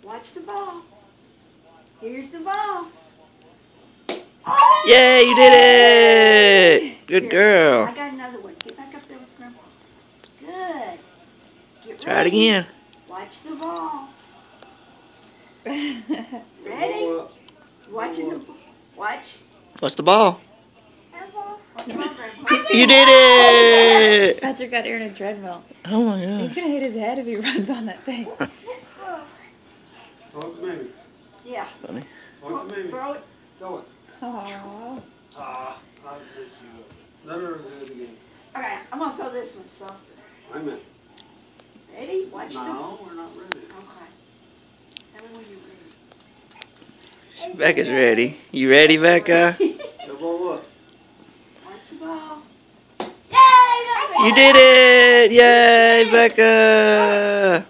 Watch the ball. Here's the ball. Oh! Yeah, you did it! Good girl. I got another one. Get back up there with Grandpa. Good. Get Try it again. Watch the ball. Ready? Watching the ball. Watch. What's the ball? Watch the ball, Grandpa. You did it! Patrick got Aaron a treadmill. Oh my god. He's gonna hit his head if he runs on that thing. Talk to me. Yeah. Funny. Talk to me. Throw it. Throw it. Aww. Ah, I'll miss you. Let her do it again. Okay, I'm gonna throw this one softer. Wait a minute. Ready? Watch the. No, we're not ready. Okay. Tell me when you're ready. Becca's ready. You ready, Becca? The ball up. Watch the ball. Yay! You did it! Yay, Becca!